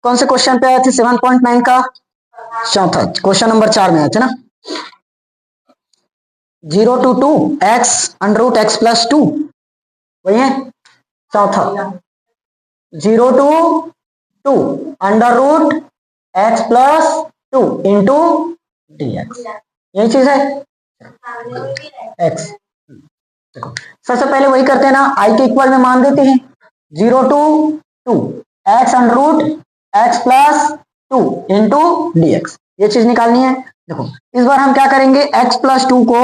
कौन से क्वेश्चन पे आए थे? 7.9 का चौथा क्वेश्चन नंबर 4 में आए थे ना। 0 to 2 x under root x plus 2, वही है चौथा। 0 to 2 under root x plus 2 into d x, यही चीज है एक्स। देखो सबसे पहले वही करते हैं ना, आई के इक्वल में मान देते हैं 0 to 2 x under root x plus 2 into d x, ये चीज निकालनी है। देखो इस बार हम क्या करेंगे, x प्लस 2 को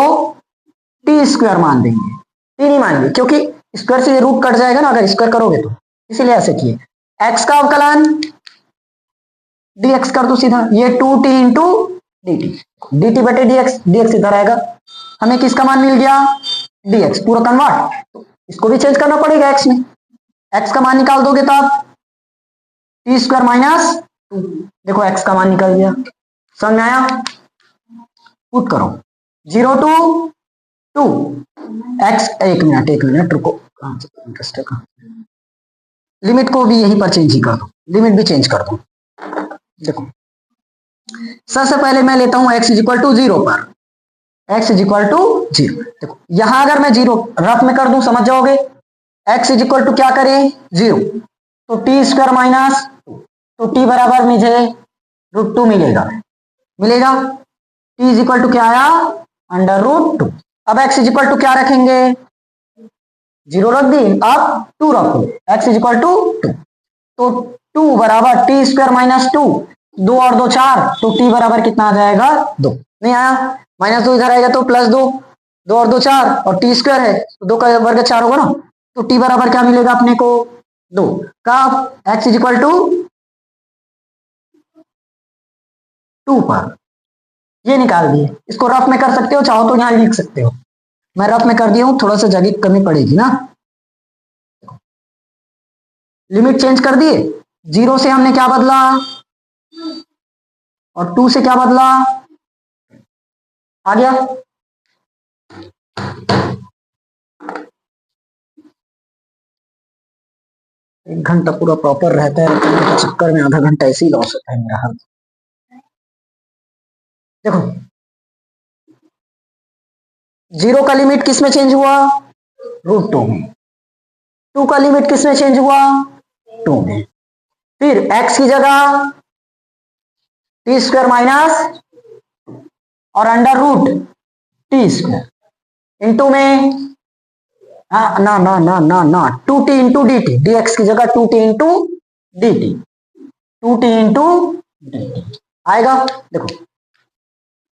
टी स्क्वायर मान देंगे, टी नहीं मानेंगे क्योंकि स्क्वायर से ये रूट कट जाएगा ना अगर स्क्वायर करोगे तो, इसीलिए ऐसे किए। x का अवकलन dx कर दो सीधा, ये 2t इंटू dt, dt बटे dx, dx इधर आएगा, हमें किसका मान मिल गया dx, पूरा कन्वर्ट, तो इसको भी चेंज करना पड़ेगा x में, x का मान निकाल दोगे तब टी स्क्वायर माइनस 2, देखो x का मान निकल गया, समझ में आया? पुट करो 0 to 2 x, एक मिनट रुको, कहां से इंटरेस्ट है, लिमिट को भी यहीं पर चेंज ही कर दो, लिमिट भी चेंज कर दो। देखो सबसे पहले मैं लेता हूं x इक्वल टू 0 पर, x इक्वल टू 0, देखो यहां अगर मैं 0 रफ में कर दूं समझ जाओगे, x इक्वल टू क्या करें 0, तो टी स्क्वायर माइनस 2, तो t बराबर मुझे √2 मिलेगा, t इक्वल टू क्या आया अंडर रूट 2। अब x इक्वल टू क्या रखेंगे, 0 रख दी, अब 2 रखो, x इक्वल टू 2, तो 2 बराबर टी स्क्वायर माइनस 2, 2 और 2 4, तो t बराबर कितना आ जाएगा 2, नहीं आया, माइनस 2 इधर आएगा तो प्लस 2, 2 और 2 4, और टी स्क्वायर है तो 2 का वर्ग 4 होगा ना, तो t बराबर क्या मिलेगा अपने को 2 का, x इक्वल टू 2 पर, ये निकाल दिए। इसको रफ में कर सकते हो, चाहो तो यहाँ लिख सकते हो, मैं रफ में कर दिया हूं, थोड़ा सा जगह कमी पड़ेगी ना। लिमिट चेंज कर दिए, 0 से हमने क्या बदला और 2 से क्या बदला, आ गया। एक घंटा पूरा प्रॉपर रहता है, तो चक्कर में आधा घंटा ऐसे ही लॉस होता है मेरा हर। देखो 0 का लिमिट किस में चेंज हुआ, √2 में, 2 का लिमिट किस में चेंज हुआ 2 में, फिर x की जगह टी स्क्वायर माइनस और under root t square into में ना 2t into d t, d x की जगह 2t into d t, 2t into d t आएगा। देखो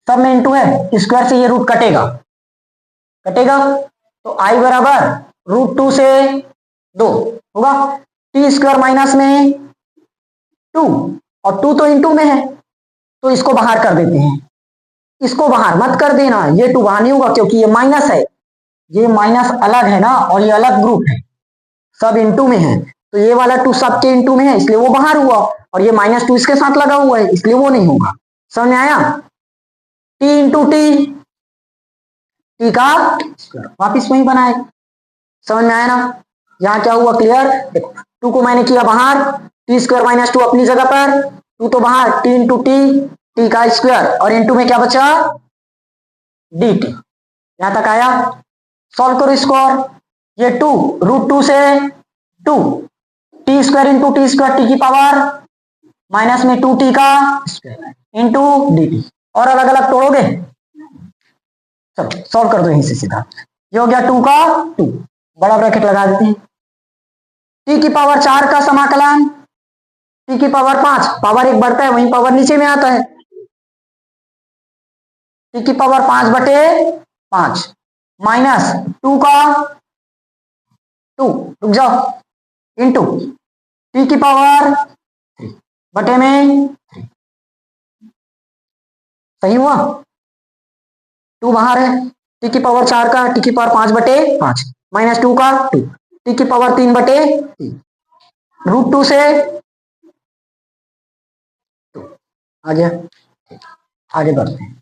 सब में इंटू है, स्क्वायर से ये रूट कटेगा, तो i बराबर √2 से 2 होगा, टी स्क्वायर माइनस में 2 और 2 तो इंटू में है, तो इसको बाहर कर देते हैं, इसको बाहर मत कर देना, ये 2 बाहर नहीं होगा क्योंकि ये माइनस है, ये माइनस अलग है ना और ये अलग ग्रुप है, सब इंटू में है, तो ये वाला 2 सबके इंटू में है इसलिए वो बाहर हुआ, और ये -2 इसके साथ लगा हुआ है इसलिए वो नहीं होगा। समझ में आया? t इंटू टी, टी का वापिस वही बनाए, समझ में आया ना? यहाँ क्या हुआ क्लियर? देखो 2 को मैंने किया बाहर, टी स्क्वायर माइनस 2 अपनी जगह पर, 2 तो बाहर, t इंटू टी, टी का स्क्वायर, और इंटू में क्या बचा डी टी, यहां तक आया। सॉल्व करो इसको, और ये 2 √2 से 2, T square into T square, T की पावर माइनस में 2t का स्क्वायर इंटू डी टी, और अलग अलग तोड़ोगे, चलो सॉल्व कर दो यहीं से सीधा, ये हो गया 2 का 2, बड़ा ब्रैकेट लगा देते हैं, t की पावर 4 का समाकलन t की पावर 5, पावर 1 बढ़ता है वहीं पावर नीचे में आता है, t की पावर 5 बटे 5 माइनस 2 का 2, रुक जाओ, इंटू t की पावर 3 बटे में 3, सही हुआ? 2 बाहर है, t की पावर 4 का, t की पावर 5 बटे 5 माइनस 2 का 2, t की पावर 3 बटे 3, √2 से 2 आ गया। आगे बढ़ते हैं,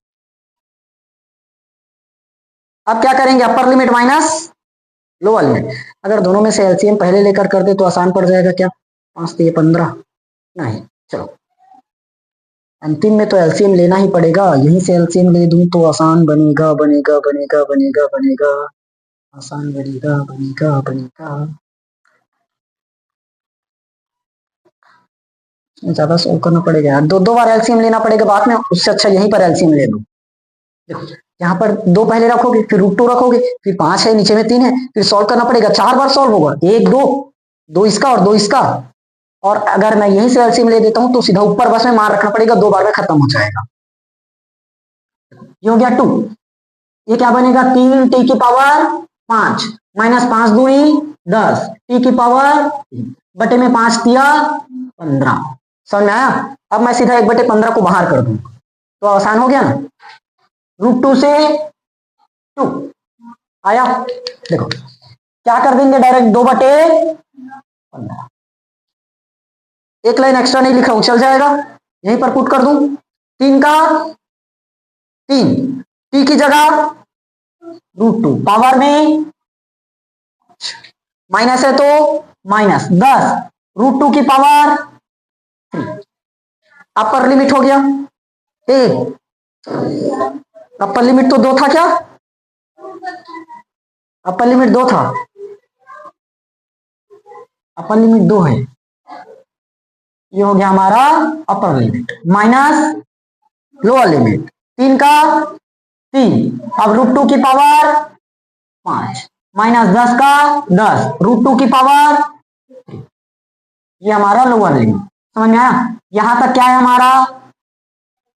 अब क्या करेंगे, upper limit minus lower limit, अगर दोनों में से एलसीएम पहले लेकर कर दे तो आसान पड़ जाएगा क्या, 5 से 15 नहीं, चलो अंतिम में तो एलसीएम लेना ही पड़ेगा, यहीं से एलसीएम ले दूं तो आसान बनेगा बनेगा बनेगा बनेगा बनेगा, आसान बनेगा बनेगा बनेगा। ज्यादा सोल्व करना पड़ेगा यार, दो दो बार एलसीएम लेना पड़ेगा बाद में, उससे अच्छा यहीं पर एलसीएम ले लो। देखो यहाँ पर दो पहले रखोगे, फिर रूट टू रखोगे, फिर 5 है, नीचे में 3 है, फिर सॉल्व करना पड़ेगा, 4 बार सॉल्व होगा, 1 2, 2 इसका और 2 इसका, और अगर मैं यहीं से एलसीएम ले देता हूं तो सीधा ऊपर बस में मार रखना पड़ेगा, 2 बार में खत्म हो जाएगा। ये हो गया 2, ये क्या बनेगा 3 टी की पावर 5 माइनस 5 दूनी 10 टी की पावर बटे में 5 दिया 15। समझ में आया? अब मैं सीधा 1/15 को बाहर कर दूं तो आसान हो गया ना, रूट 2 से 2 आया। देखो क्या कर देंगे डायरेक्ट 2/15, एक लाइन एक्स्ट्रा नहीं लिखा हूं, चल जाएगा, यहीं पर पुट कर दूं, 3 का 3 टी की जगह रूट 2 पावर में माइनस है तो माइनस 10 रूट 2 की पावर 3, अपर लिमिट हो गया 1, अपर लिमिट तो 2 था, क्या अपर लिमिट 2 था, अपर लिमिट 2 है, ये हो गया हमारा upper limit minus lower limit 3 का 3, अब रूट 2 की पावर 5 माइनस 10 का 10 रूट 2 की पावर, ये हमारा लोअर लिमिट। समझ में आया? यहां तक क्या है हमारा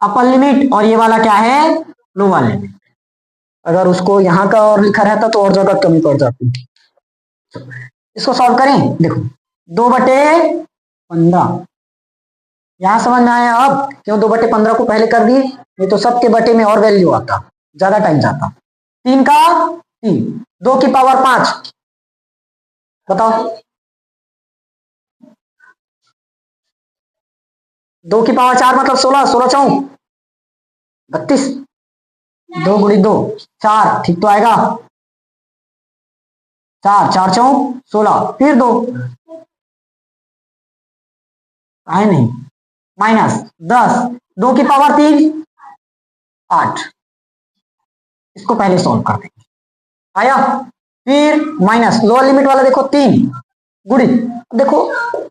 अपर लिमिट और ये वाला क्या है लोअर लिमिट। अगर उसको यहां का और लिखा रहता तो और जगह कमी पड़ जाती। इसको सॉल्व करें, देखो 2/15 यहां समझ में आया अब क्यों 2/15 को पहले कर दिए, नहीं तो सबके बटे में और वैल्यू आता, ज्यादा टाइम जाता। 3 का 3 2 की पावर 5 बताओ, 2 की पावर 4 मतलब 16, 16 चौं 32, 2 गुणी 2 4, ठीक तो आएगा, 4 4 चौं 16, फिर 2 है नहीं, माइनस 10 2 की पावर 3 8, इसको पहले सॉल्व कर देंगे, आया, फिर माइनस लोअर लिमिट वाला देखो 3 गुणी, देखो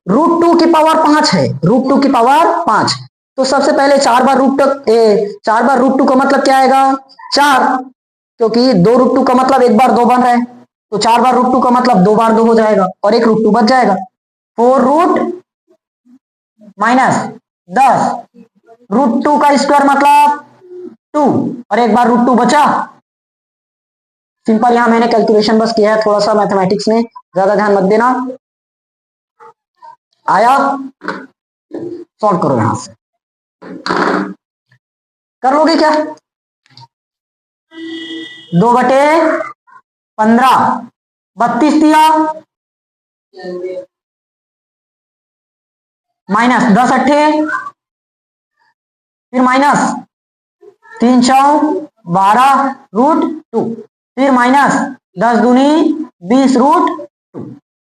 रूट 2 की पावर 5 है, रूट 2 की पावर 5, तो सबसे पहले 4 बार रूट 2 का मतलब क्या आएगा 4, क्योंकि 2 रूट 2 का मतलब 1 बार 2 बन रहा है, तो 4 बार रूट 2 का मतलब 2 बार 2 हो जाएगा और एक रूट 2 बच जाएगा, 4 रूट माइनस 10 रूट 2 का स्क्वायर मतलब 2 और एक बार रूट 2 बचा। सिंपल, यहां मैंने कैलकुलेशन बस किया है, थोड़ा सा मैथमेटिक्स में ज्यादा ध्यान मत देना। आया, सॉल्व करो यहां से, कर लोगे क्या 2/15 32 दिया माइनस 10 अट्ठे, फिर माइनस 3 चौ 12 रूट 2, फिर माइनस 10 दूनी 20 रूट 2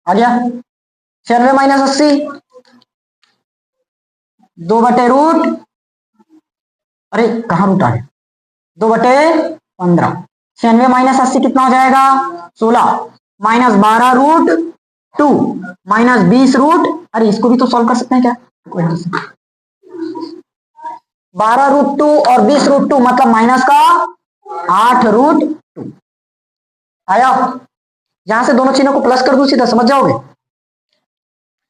आ गया, 96 माइनस 80 2/रूट, अरे कहां रूट आ गया 2/15, 96 माइनस 80 कितना हो जाएगा 16, माइनस 12 रूट 2 माइनस 20 रूट, अरे इसको भी तो सॉल्व कर सकते हैं क्या, 12 रूट 2 और 20 रूट 2 मतलब माइनस का 8 रूट 2 आया, यहां से दोनों चिन्हों को प्लस कर दो सीधा, समझ जाओगे,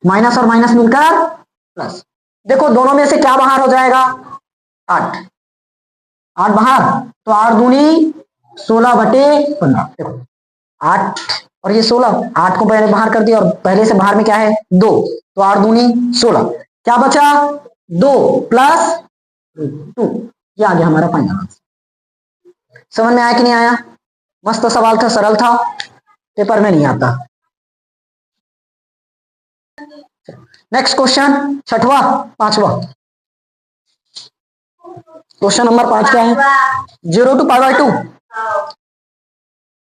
माइनस और माइनस मिलकर प्लस, देखो दोनों में से क्या बाहर हो जाएगा 8 8 बाहर, तो 8 दूनी 16/15, देखो 8 और ये 16, 8 को पहले बाहर कर दिया और पहले से बाहर में क्या है 2, तो 8 दूनी 16, क्या बचा 2 प्लस 2, ये आ गया हमारा फाइनल आंसर। समझ में आया कि नहीं आया? मस्त सवाल था, सरल था, पेपर में नहीं आता। नेक्स्ट क्वेश्चन, छठवां 5वां क्वेश्चन नंबर 5 क्या है 0 to π/2,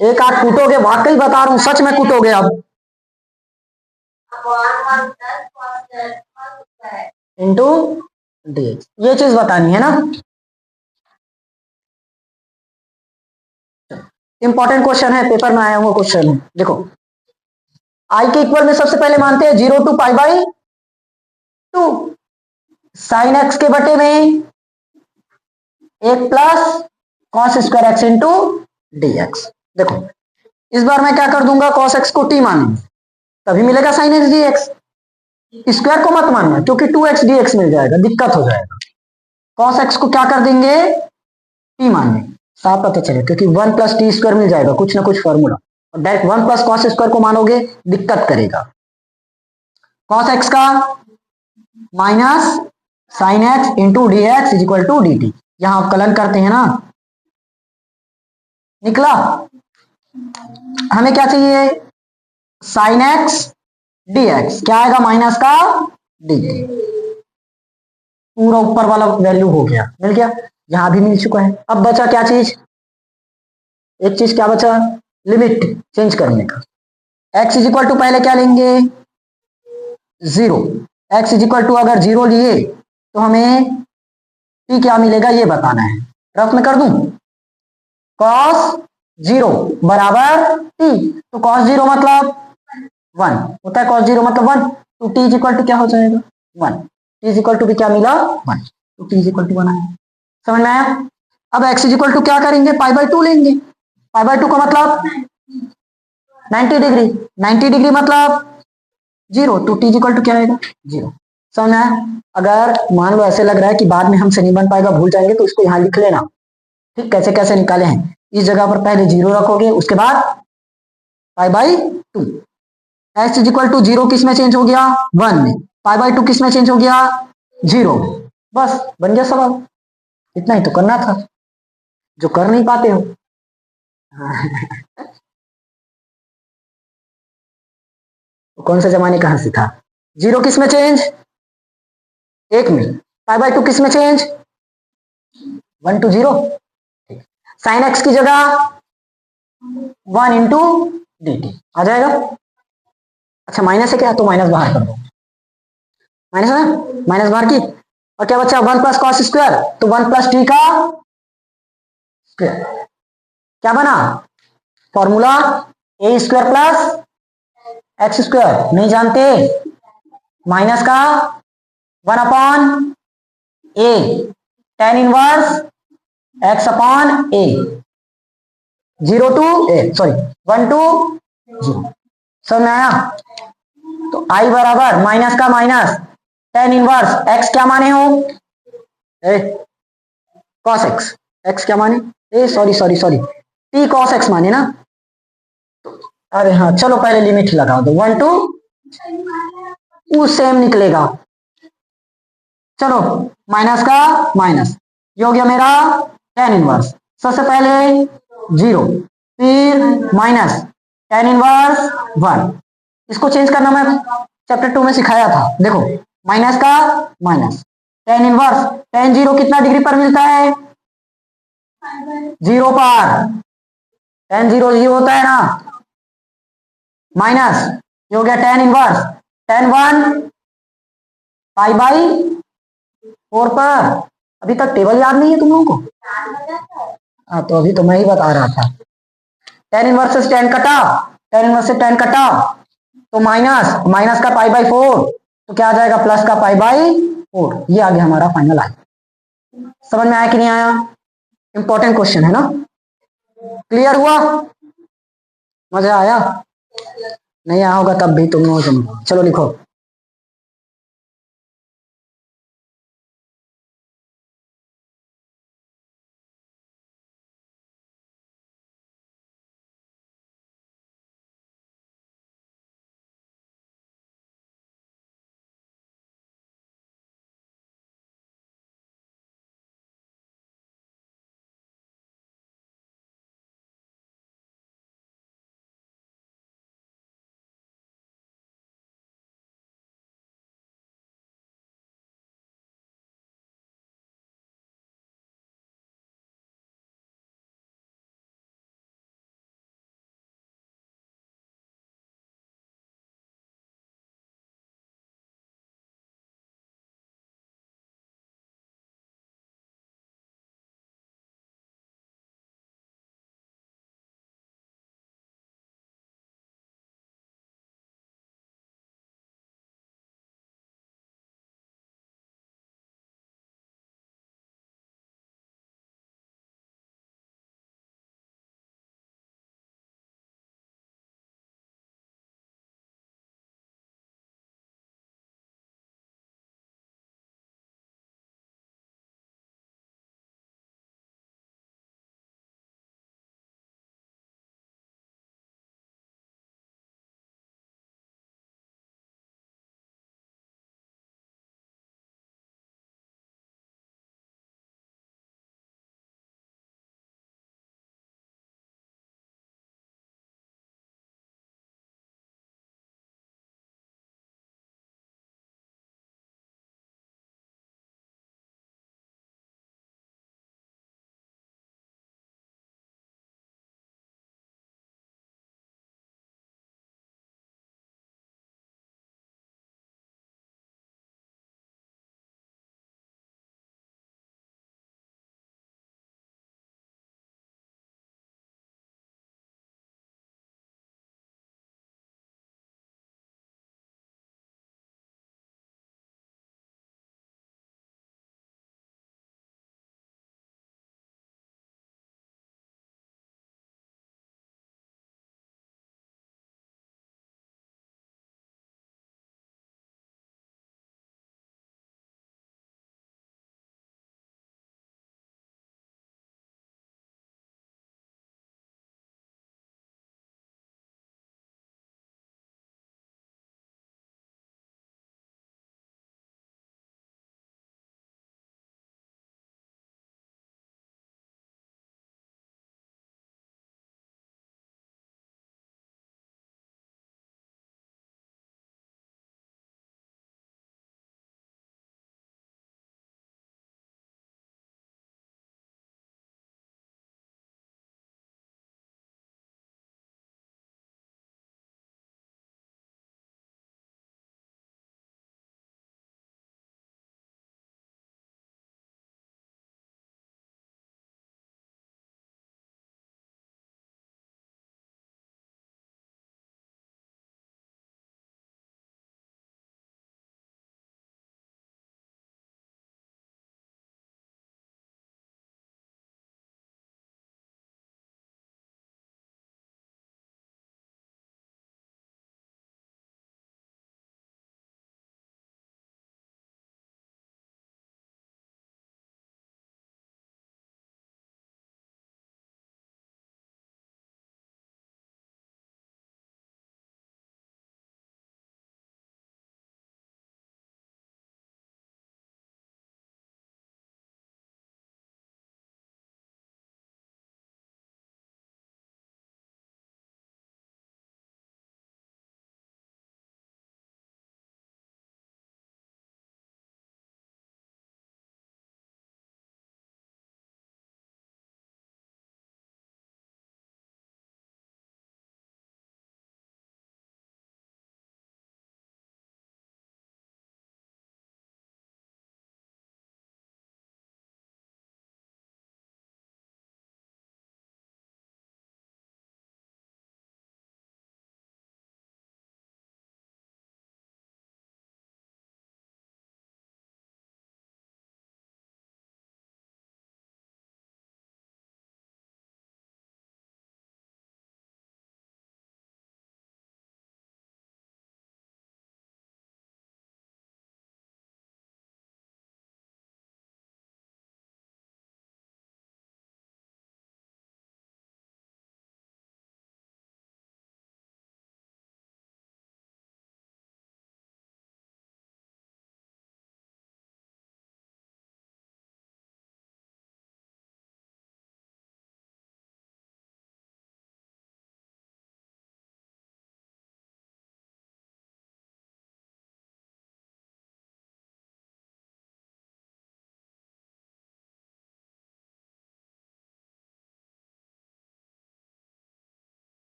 एक आठ कूटोगे, वाकई बता रहा हूं सच में कूटोगे अब इंटू dx, ये चीज बतानी है ना। इंपॉर्टेंट क्वेश्चन है, पेपर में आया हुआ क्वेश्चन है। देखो आई के इक्वल में सबसे पहले मानते हैं 0 to π/2, साइन एक्स के बटे में 1 + cos square x into dx। देखो इस बार मैं क्या कर दूंगा, cos x को t मानूंगा, तभी मिलेगा sin x dx। स्क्वायर को मत मानना क्योंकि 2x dx मिल जाएगा, दिक्कत हो जाएगा। cos x को क्या कर देंगे, t मान लेंगे, साफ पता चले, क्योंकि 1 + t² मिल जाएगा, कुछ ना कुछ फॉर्मूला। और डायरेक्ट 1 + cos स्क्वायर को मानोगे दिक्कत करेगा। cos x का minus sin x into dx is equal to dt। यहां आप कलन करते हैं ना, निकला। हमें क्या चाहिए, sin x dx, क्या आएगा माइनस का dt। पूरा ऊपर वाला वैल्यू हो गया, मिल गया, यहां भी मिल चुका है। अब बचा क्या चीज, एक चीज क्या बचा, लिमिट चेंज करने का। x इज इक्वल टू पहले क्या लेंगे, 0। x इज इक्वल टू अगर 0 लिए तो हमें t क्या मिलेगा ये बताना है। रफ में कर दूं, cos 0 बराबर t, तो cos 0 मतलब 1 होता है, cos 0 मतलब 1, तो t इज इक्वल टू क्या हो जाएगा 1। t इज इक्वल टू भी क्या मिला 1, तो t इज इक्वल टू 1 आया। समझ में आया। अब x इज इक्वल टू क्या करेंगे, π/2 लेंगे। π/2 का मतलब 90 डिग्री, 90 डिग्री मतलब 0, तो t इज इक्वल टू क्या आएगा 0। समझ में आया। अगर मान लो ऐसे लग रहा है कि बाद में हमसे नहीं बन पाएगा, भूल जाएंगे, तो इसको यहां लिख लेना। ठीक, कैसे कैसे निकाले हैं, इस जगह पर पहले 0 रखोगे, उसके बाद π/2। x इज इक्वल टू 0 किस में चेंज हो गया 1 में, π/2 किस में चेंज हो गया 0। बस बन गया सवाल, इतना ही तो करना था, जो कर नहीं पाते हो। कौन से जमाने कहां से था, 0 किस में चेंज 1 में, π/2 किस में चेंज 1 to 0। साइन एक्स की जगह 1 इंटू dt आ जाएगा। अच्छा माइनस है क्या, तो माइनस बाहर कर दो, माइनस है ना, माइनस बाहर की, और क्या बचा 1 + cos स्क्वायर, तो 1 + t का स्क्वायर। क्या बना फॉर्मूला, a² + x², नहीं जानते, माइनस का 1/a, tan inverse x/a, 0 to a, sorry 1 to 0। समझ में आया। तो i बराबर माइनस का माइनस tan इनवर्स x क्या माने हो, cos x, x क्या माने, sorry sorry sorry, t cos x माने ना। अरे हाँ चलो पहले लिमिट लगा दो, 1 to वो सेम निकलेगा। चलो माइनस का माइनस, ये हो गया मेरा tan इनवर्स, सबसे पहले 0, फिर माइनस tan इनवर्स 1। इसको चेंज करना मैं चैप्टर 2 में सिखाया था। देखो माइनस का माइनस tan इनवर्स, tan 0 कितना डिग्री पर मिलता है 0 पर, tan 0 0 होता है ना, माइनस ये हो गया tan इनवर्स tan 1 π/4 पर। अभी तक टेबल याद नहीं है तुम लोगों को, हाँ तो अभी तो मैं ही बता रहा था। tan इनवर्स से tan कटा, tan इनवर्स से tan कटा, तो माइनस माइनस का π/4, तो क्या आ जाएगा प्लस का π/4। ये आ गया हमारा फाइनल आंसर। समझ में आया कि नहीं आया, इंपॉर्टेंट क्वेश्चन है ना, क्लियर हुआ, मजा आया, नहीं आया होगा तब भी तुम लोग समझो। चलो लिखो।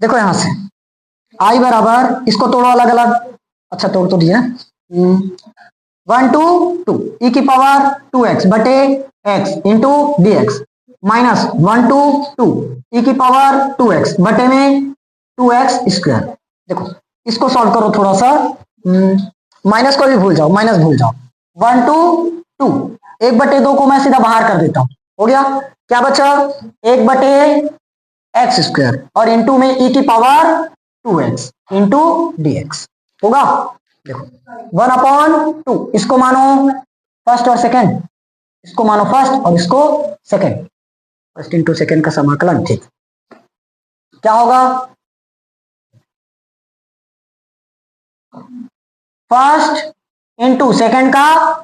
देखो यहां से आई बराबर, इसको तोड़ो अलग अलग, अच्छा तोड़ तो दिया, 1 to 2 e की पावर 2x बटे x into d x, minus 1 to 2 e की पावर 2x बटे में 2x²। देखो इसको सॉल्व करो थोड़ा सा, माइनस को भी भूल जाओ, माइनस भूल जाओ, 1 to 2, 1/2 को मैं सीधा बाहर कर देता हूं, हो गया, क्या बचा 1/x² और इंटू में e की पावर 2x इंटू dx होगा। देखो 1/2, इसको मानो फर्स्ट और सेकंड, इसको मानो फर्स्ट और इसको सेकंड, फर्स्ट इंटू सेकंड का समाकलन, ठीक, क्या होगा फर्स्ट इंटू सेकंड का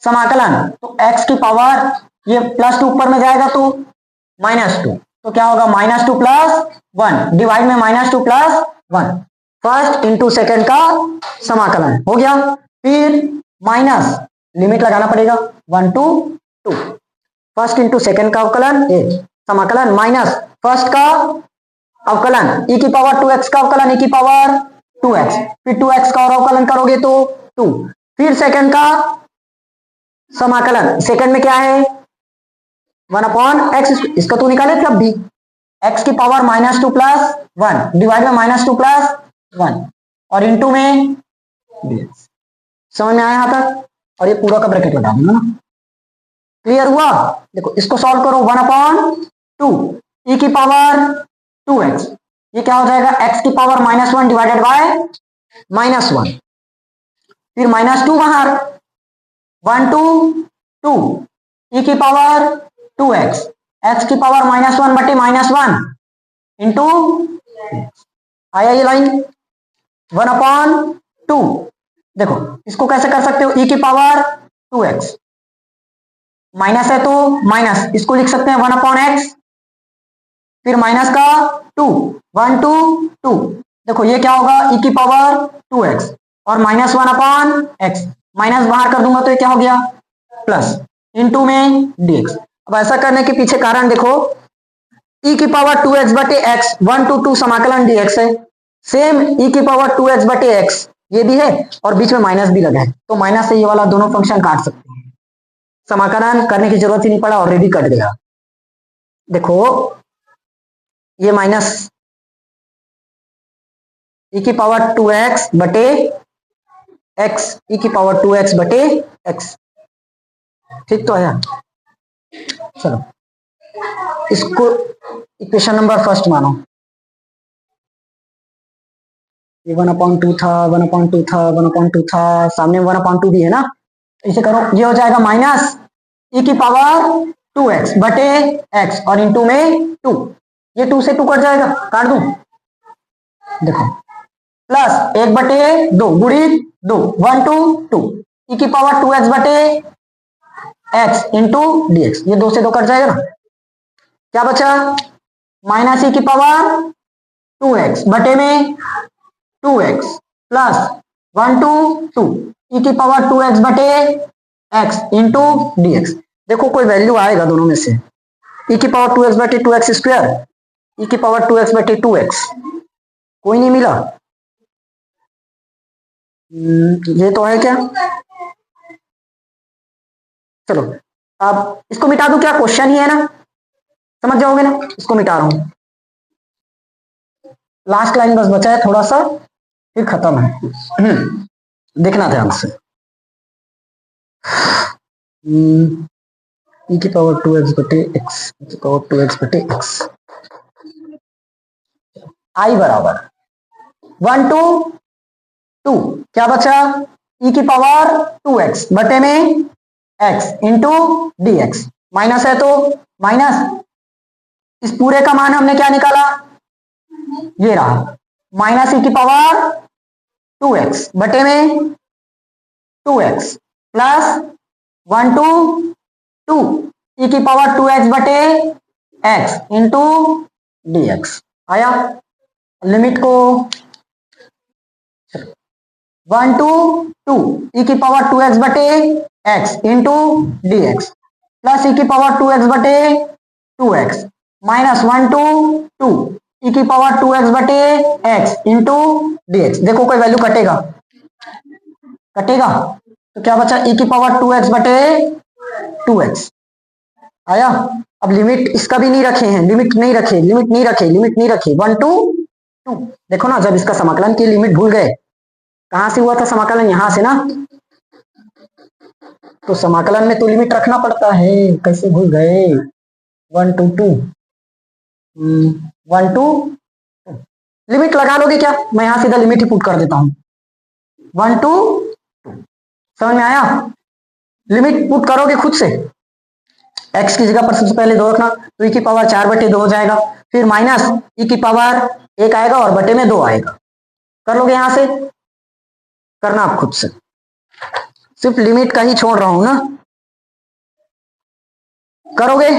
समाकलन, तो x की पावर ये +2 ऊपर में जाएगा तो -2, तो क्या होगा -2 + 1 डिवाइड में -2 + 1, फर्स्ट इंटू सेकंड का समाकलन हो गया। फिर माइनस लिमिट लगाना पड़ेगा 1 to 2, फर्स्ट इंटू सेकंड का अवकलन समाकलन माइनस फर्स्ट का अवकलन e की पावर 2x का अवकलन e की पावर 2x, फिर 2x का और अवकलन करोगे तो 2, फिर सेकंड का समाकलन, सेकंड में क्या है 1/x, इसका तो निकाले थे अब भी, x की पावर -2 + 1 डिवाइड में -2 + 1 और इंटू में dx, समझ में आया यहां तक, और ये पूरा का ब्रैकेट लगा देना, क्लियर हुआ। देखो इसको सॉल्व करो, 1/2 e की पावर 2x, ये क्या हो जाएगा x की पावर -1 डिवाइडेड बाय -1, फिर -2 बाहर, 1 to 2 e की पावर 2x, x की पावर -1 बटे -1 इंटू, आया ये लाइन 1/2, देखो इसको कैसे कर सकते हो, e की पावर 2x, माइनस है तो माइनस, इसको लिख सकते हैं 1/x, फिर माइनस का 2, 1 to 2, देखो ये क्या होगा e की पावर 2x और -1/x, माइनस बाहर कर दूंगा तो ये क्या हो गया प्लस इंटू में dx। अब ऐसा करने के पीछे कारण देखो, e की पावर 2x बटे x 1 to 2 समाकलन dx है, सेम e की पावर 2x बटे x ये भी है और बीच में माइनस भी लगा है, तो माइनस से ये वाला दोनों फंक्शन काट सकते हैं, समाकलन करने की जरूरत ही नहीं पड़ा, ऑलरेडी कट गया। देखो ये माइनस e की पावर 2x बटे x, e की पावर 2x बटे x, ठीक तो आया। चलो इसको इक्वेशन नंबर फर्स्ट मानो, ये 1/2 था, 1/2 था, 1/2 था, सामने 1/2 भी है ना, इसे करो, ये हो जाएगा माइनस e की पावर 2x बटे x और इंटू में 2, ये 2 से 2 कट जाएगा, काट दूं, देखो प्लस 1/2 गुणित 2 1 to 2 e की पावर 2x बटे x इंटू dx, ये 2 से 2 कट जाएगा ना, क्या बचा माइनस e की पावर 2x बटे में 2x प्लस 1 to 2 e की पावर 2x बटे x इंटू dx। देखो कोई वैल्यू आएगा दोनों में से, e की पावर 2x बटे 2x², e की पावर 2x बटे 2x, कोई नहीं मिला, ये तो है क्या, चलो अब इसको मिटा दूं, क्या क्वेश्चन ही है ना, समझ जाओगे ना, इसको मिटा रहा हूं, लास्ट लाइन बस बचा है थोड़ा सा, फिर खत्म है, देखना ध्यान से, e की पावर 2x बटे x, e की पावर 2x बटे x, i बराबर 1 to 2, क्या बचा e की पावर 2x बटे में x इंटू dx, माइनस है तो माइनस, इस पूरे का मान हमने क्या निकाला, ये रहा माइनस e की पावर 2x बटे में 2x प्लस 1 to 2 e की पावर 2x बटे x इंटू dx, आया, लिमिट को 1 to 2 e की पावर 2x बटे x into dx plus e की पावर 2x बटे 2x माइनस 1 to 2 ई की पावर 2x बटे x इंटू dx। देखो कोई वैल्यू कटेगा, कटेगा तो क्या बचा, ई की पावर 2x बटे 2x आया। अब लिमिट इसका भी नहीं रखे हैं, लिमिट नहीं रखे, लिमिट नहीं रखे, लिमिट नहीं रखे, 1 to 2। देखो ना, जब इसका समाकलन की लिमिट भूल गए, कहां से हुआ था समाकलन, यहां से ना, तो समाकलन में तो लिमिट रखना पड़ता है, कैसे भूल गए, 1 to 2, 1 to 2। लिमिट लगा लोगे क्या, मैं यहां सीधा लिमिट ही पुट कर देता हूं, 1 to 2। समझ में आया, लिमिट पुट करोगे खुद से, x की जगह पर सबसे पहले 2 रखना, तो e की पावर 4 बटे 2 हो जाएगा, फिर माइनस e की पावर 1 आएगा और बटे में 2 आएगा। कर लोगे यहां से, करना आप खुद से, सिर्फ लिमिट का ही छोड़ रहा हूं ना, करोगे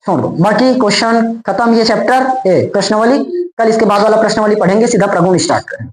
छोड़ दो। बाकी क्वेश्चन खत्म, ये चैप्टर प्रश्नावली, कल इसके बाद वाला प्रश्नावली पढ़ेंगे, सीधा प्रगुण स्टार्ट करें।